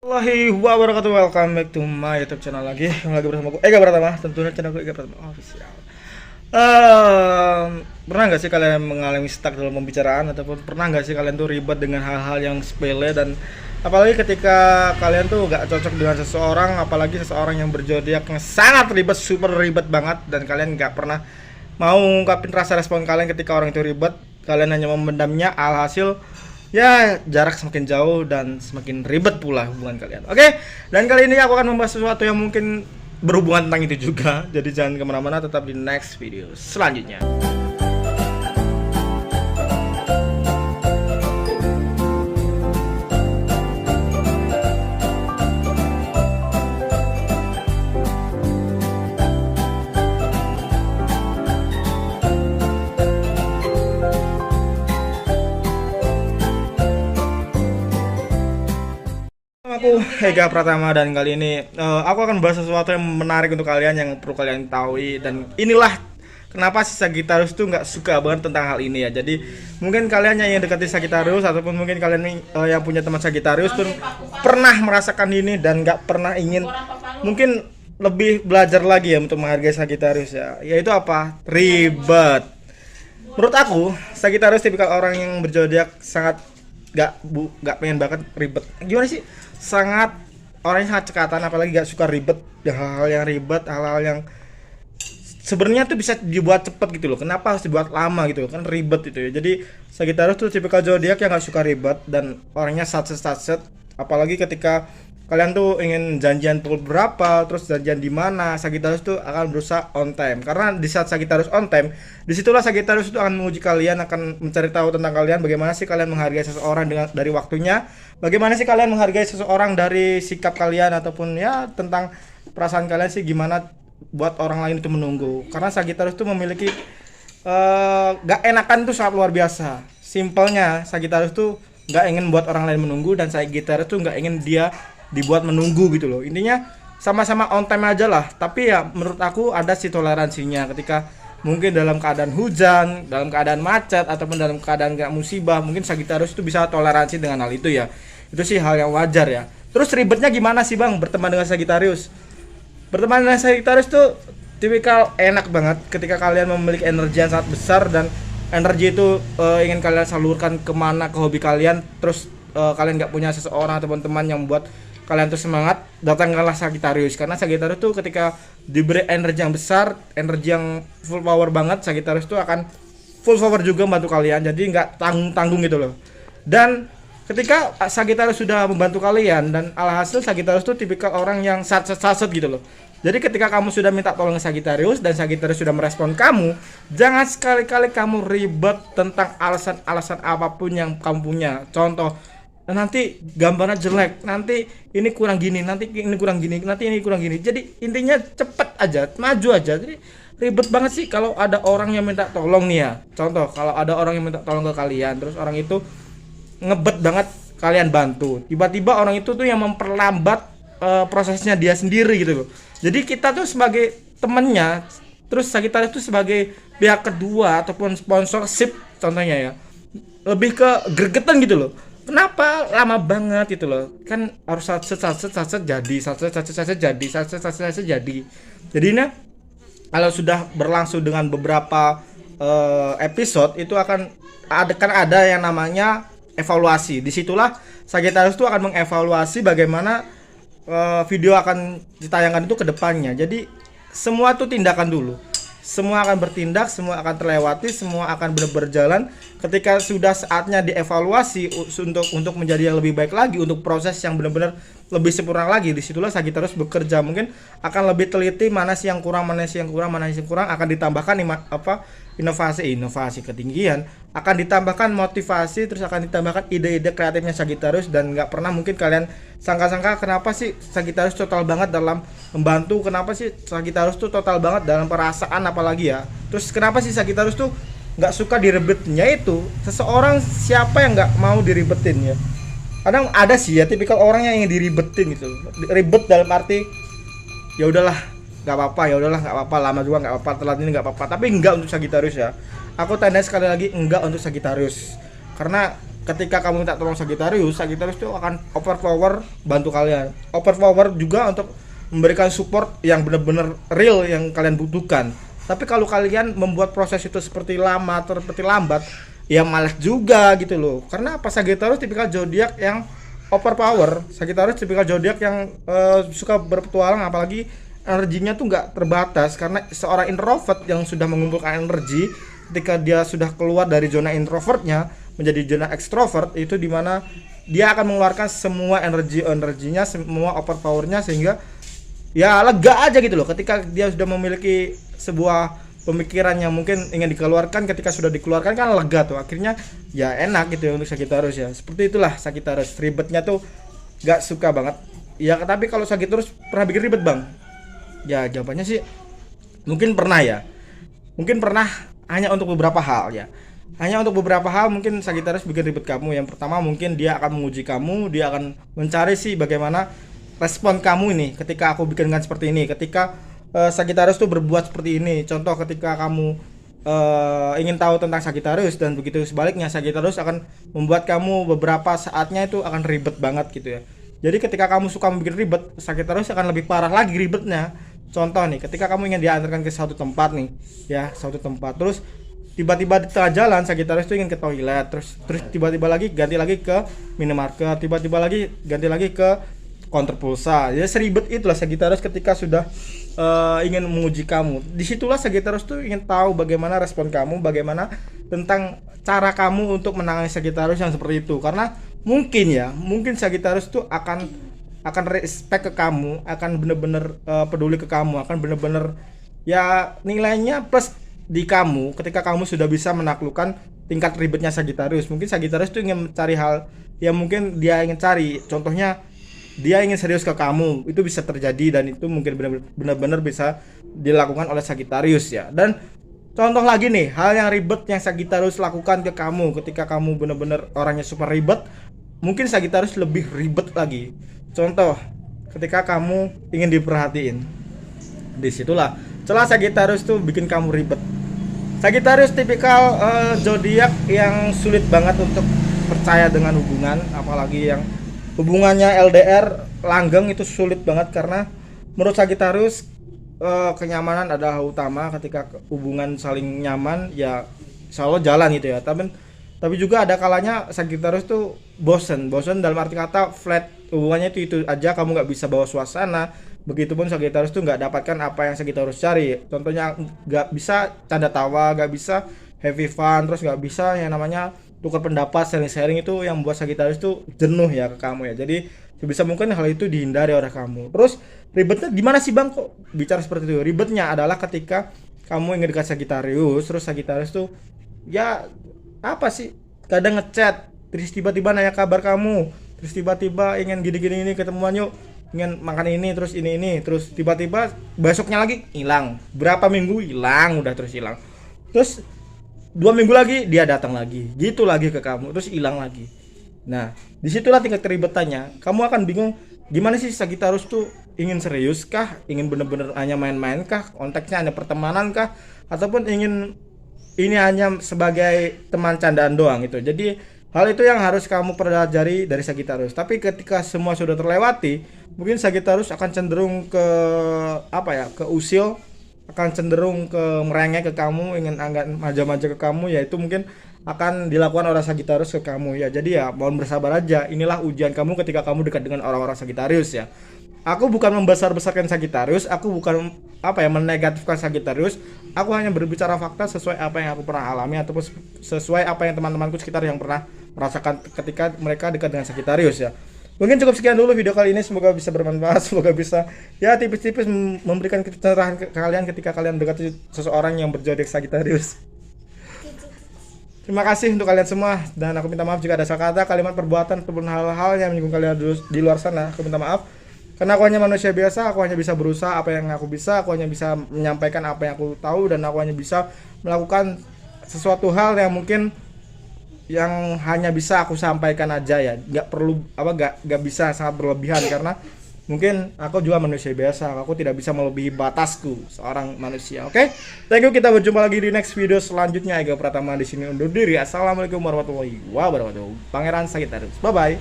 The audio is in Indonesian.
Warahmatullahi wabarakatuh. Welcome back to my YouTube channel lagi. Lagi bersama aku Ega Pratama. Tentunya channel aku Ega Pratama official. Pernah nggak sih kalian mengalami stuck dalam pembicaraan, ataupun pernah nggak sih kalian tuh ribet dengan hal-hal yang sepele, dan apalagi ketika kalian tuh nggak cocok dengan seseorang, apalagi seseorang yang berzodiak yang sangat ribet, super ribet banget, dan kalian nggak pernah mau ngungkapin rasa respon kalian ketika orang itu ribet. Kalian hanya memendamnya, alhasil ya jarak semakin jauh dan semakin ribet pula hubungan kalian. Oke, dan kali ini aku akan membahas sesuatu yang mungkin berhubungan tentang itu juga. Jadi jangan kemana-mana, tetap di next video selanjutnya. Aku Ega Pratama, dan kali ini aku akan bahas sesuatu yang menarik untuk kalian, yang perlu kalian tahu. Dan inilah kenapa si Sagittarius tuh nggak suka banget tentang hal ini ya. Jadi mungkin kalian yang dekati Sagittarius, ataupun mungkin kalian yang punya teman Sagittarius pun pernah merasakan ini dan nggak pernah ingin mungkin lebih belajar lagi ya untuk menghargai Sagittarius ya. Yaitu apa? Ribet. Menurut aku Sagittarius tipikal orang yang berzodiak sangat nggak pengen banget ribet. Gimana sih? Sangat orangnya sangat cekatan, apalagi gak suka ribet, hal-hal yang ribet, hal-hal yang sebenarnya tuh bisa dibuat cepet gitu loh. Kenapa harus dibuat lama gitu loh? Kan ribet itu ya. Jadi Sagittarius tuh tipikal zodiak yang gak suka ribet dan orangnya satset. Apalagi ketika kalian tuh ingin janjian pukul berapa, terus janjian di mana, Sagittarius tuh akan berusaha on time. Karena di saat Sagittarius on time, disitulah Sagittarius itu akan menguji kalian, akan mencari tahu tentang kalian, bagaimana sih kalian menghargai seseorang dari waktunya, bagaimana sih kalian menghargai seseorang dari sikap kalian, ataupun ya tentang perasaan kalian sih gimana buat orang lain itu menunggu. Karena Sagittarius tuh memiliki gak enakan tuh sangat luar biasa. Simpelnya Sagittarius tuh gak ingin buat orang lain menunggu, dan Sagittarius tuh gak ingin dia dibuat menunggu gitu loh. Intinya sama-sama on time aja lah. Tapi ya menurut aku ada sih toleransinya. Ketika mungkin dalam keadaan hujan, dalam keadaan macet, ataupun dalam keadaan gak musibah, mungkin Sagittarius itu bisa toleransi dengan hal itu ya. Itu sih hal yang wajar ya. Terus ribetnya gimana sih bang berteman dengan Sagittarius? Berteman dengan Sagittarius tuh tipikal enak banget ketika kalian memiliki energi yang sangat besar, dan energi itu ingin kalian salurkan kemana, ke hobi kalian. Terus kalian gak punya seseorang ataupun teman yang membuat kalian tuh semangat, datangkanlah Sagittarius. Karena Sagittarius tuh ketika diberi energi yang besar, energi yang full power banget, Sagittarius tuh akan full power juga membantu kalian. Jadi nggak tanggung-tanggung gitu loh. Dan ketika Sagittarius sudah membantu kalian, dan alhasil Sagittarius tuh tipikal orang yang satset gitu loh. Jadi ketika kamu sudah minta tolong ke Sagittarius, dan Sagittarius sudah merespon kamu, jangan sekali-kali kamu ribet tentang alasan-alasan apapun yang kamu punya. Contoh, nanti gambarnya jelek, nanti ini kurang gini, nanti ini kurang gini, nanti ini kurang gini. Jadi intinya cepet aja, maju aja. Jadi ribet banget sih kalau ada orang yang minta tolong nih ya. Contoh, kalau ada orang yang minta tolong ke kalian, terus orang itu ngebet banget kalian bantu, tiba-tiba orang itu tuh yang memperlambat prosesnya dia sendiri gitu loh. Jadi kita tuh sebagai temennya, terus Sagittarius tuh sebagai pihak kedua ataupun sponsorship contohnya ya, lebih ke gregetan gitu loh. Kenapa lama banget itu loh? Kan harus satset jadi. Jadinya kalau sudah berlangsung dengan beberapa episode, itu akan ada yang namanya evaluasi. Disitulah Sagittarius itu akan mengevaluasi bagaimana video akan ditayangkan itu ke depannya. Jadi semua itu tindakan dulu. Semua akan bertindak, semua akan terlewati, semua akan berjalan. Ketika sudah saatnya dievaluasi untuk menjadi yang lebih baik lagi, untuk proses yang benar-benar lebih sempurna lagi, disitulah Sagittarius bekerja. Mungkin akan lebih teliti mana sih yang kurang, mana sih yang kurang, akan ditambahkan inovasi ketinggian, akan ditambahkan motivasi, terus akan ditambahkan ide-ide kreatifnya Sagittarius. Dan nggak pernah mungkin kalian sangka-sangka kenapa sih Sagittarius total banget dalam membantu, kenapa sih Sagittarius tuh total banget dalam perasaan apalagi ya. Terus kenapa sih Sagittarius tuh nggak suka diribetnya itu. Seseorang siapa yang nggak mau diribetin ya. Kadang ada sih ya tipikal orang yang ingin diribetin gitu. Ribet dalam arti ya udahlah, nggak apa-apa, ya udahlah nggak apa-apa, lama juga nggak apa-apa, telat ini nggak apa-apa. Tapi enggak untuk Sagittarius ya. Aku tanya sekali lagi, enggak untuk Sagittarius. Karena ketika kamu minta tolong Sagittarius itu akan overpower bantu kalian. Overpower juga untuk memberikan support yang benar-benar real yang kalian butuhkan. Tapi kalau kalian membuat proses itu seperti lama atau seperti lambat, ya malas juga gitu loh. Karena apa, Sagittarius tipikal zodiak yang overpower. Sagittarius tipikal zodiak yang suka berpetualang, apalagi energinya tuh nggak terbatas. Karena seorang introvert yang sudah mengumpulkan energi, ketika dia sudah keluar dari zona introvertnya menjadi zona ekstrovert, itu dimana dia akan mengeluarkan semua energinya, semua overpowernya, sehingga ya lega aja gitu loh. Ketika dia sudah memiliki sebuah pemikiran yang mungkin ingin dikeluarkan, ketika sudah dikeluarkan kan lega tuh, akhirnya ya enak gitu ya untuk Sagittarius ya. Seperti itulah Sagittarius, ribetnya tuh gak suka banget ya. Tapi kalau Sagittarius pernah bikin ribet bang? Ya jawabannya sih mungkin pernah ya, mungkin pernah, hanya untuk beberapa hal ya. Hanya untuk beberapa hal mungkin Sagittarius bikin ribet kamu. Yang pertama mungkin dia akan menguji kamu, dia akan mencari sih bagaimana respon kamu ini ketika aku bikinkan seperti ini, ketika Sagittarius tuh berbuat seperti ini. Contoh ketika kamu ingin tahu tentang Sagittarius, dan begitu sebaliknya Sagittarius akan membuat kamu beberapa saatnya itu akan ribet banget gitu ya. Jadi ketika kamu suka membuat ribet, Sagittarius akan lebih parah lagi ribetnya. Contoh nih, ketika kamu ingin diantarkan ke suatu tempat nih ya, suatu tempat, terus tiba-tiba di tengah jalan Sagittarius tuh ingin ke toilet, terus tiba-tiba lagi ganti lagi ke minimarket, tiba-tiba lagi ganti lagi ke counter pulsa. Ya seribet itulah Sagittarius ketika sudah ingin menguji kamu. Disitulah Sagittarius tuh ingin tahu bagaimana respon kamu, bagaimana tentang cara kamu untuk menangani Sagittarius yang seperti itu. Karena mungkin Sagittarius tuh akan respect ke kamu, akan bener-bener peduli ke kamu, akan bener-bener ya nilainya plus di kamu ketika kamu sudah bisa menaklukkan tingkat ribetnya Sagittarius. Mungkin Sagittarius tuh ingin mencari hal yang mungkin dia ingin cari. Contohnya dia ingin serius ke kamu, itu bisa terjadi, dan itu mungkin benar-benar bisa dilakukan oleh Sagittarius ya. Dan contoh lagi nih, hal yang ribet yang Sagittarius lakukan ke kamu ketika kamu benar-benar orangnya super ribet, mungkin Sagittarius lebih ribet lagi. Contoh, ketika kamu ingin diperhatiin, disitulah celah Sagittarius tuh bikin kamu ribet. Sagittarius tipikal zodiak yang sulit banget untuk percaya dengan hubungan, apalagi yang hubungannya LDR langgeng, itu sulit banget. Karena menurut Sagittarius kenyamanan adalah utama. Ketika hubungan saling nyaman ya selalu jalan gitu ya. Tapi juga ada kalanya Sagittarius tuh bosen dalam arti kata flat, hubungannya itu aja, kamu nggak bisa bawa suasana. Begitupun Sagittarius tuh nggak dapatkan apa yang Sagittarius cari. Contohnya nggak bisa canda tawa, nggak bisa happy fun, terus nggak bisa yang namanya tukar pendapat, sharing itu yang membuat Sagittarius tuh jenuh ya ke kamu ya. Jadi sebisa mungkin hal itu dihindari oleh kamu. Terus ribetnya gimana sih bang kok bicara seperti itu? Ribetnya adalah ketika kamu ingin dekat Sagittarius, terus Sagittarius tuh ya apa sih, kadang ngechat, terus tiba-tiba nanya kabar kamu, terus tiba-tiba ingin gini-gini ini ketemuan yuk, ingin makan ini, terus ini, terus tiba-tiba besoknya lagi hilang, berapa minggu hilang, udah terus hilang, terus 2 minggu lagi dia datang lagi, gitu lagi ke kamu, terus hilang lagi. Nah disitulah tingkat keribetannya. Kamu akan bingung gimana sih Sagittarius tuh, ingin serius kah, ingin bener-bener hanya main-main kah, konteksnya hanya pertemanan kah, ataupun ingin ini hanya sebagai teman candaan doang gitu. Jadi hal itu yang harus kamu pelajari dari Sagittarius. Tapi ketika semua sudah terlewati, mungkin Sagittarius akan cenderung ke ke usil, akan cenderung ke merengek ke kamu, ingin agak manja-manja ke kamu, yaitu mungkin akan dilakukan oleh Sagittarius ke kamu ya. Jadi ya mohon bersabar aja. Inilah ujian kamu ketika kamu dekat dengan orang-orang Sagittarius ya. Aku bukan membesar-besarkan Sagittarius, aku bukan menegatifkan Sagittarius. Aku hanya berbicara fakta sesuai apa yang aku pernah alami, ataupun sesuai apa yang teman-temanku sekitar yang pernah merasakan ketika mereka dekat dengan Sagittarius ya. Mungkin cukup sekian dulu video kali ini, semoga bisa bermanfaat, semoga bisa ya tipis-tipis memberikan pencerahan ke kalian ketika kalian dekat seseorang yang berzodiak Sagittarius. Terima kasih untuk kalian semua, dan aku minta maaf jika ada salah kata, kalimat, perbuatan ataupun hal-hal yang menyinggung kalian di luar sana. Aku minta maaf. Karena aku hanya manusia biasa, aku hanya bisa berusaha apa yang aku bisa, aku hanya bisa menyampaikan apa yang aku tahu, dan aku hanya bisa melakukan sesuatu hal yang mungkin yang hanya bisa aku sampaikan aja ya. Nggak perlu nggak bisa sangat berlebihan, karena Mungkin aku juga manusia biasa, aku tidak bisa melebihi batasku seorang manusia. Oke? Thank you, kita berjumpa lagi di next video selanjutnya. Ega Pratama di sini undur diri. Assalamualaikum warahmatullahi wabarakatuh. Pangeran Sagittarius. Bye bye.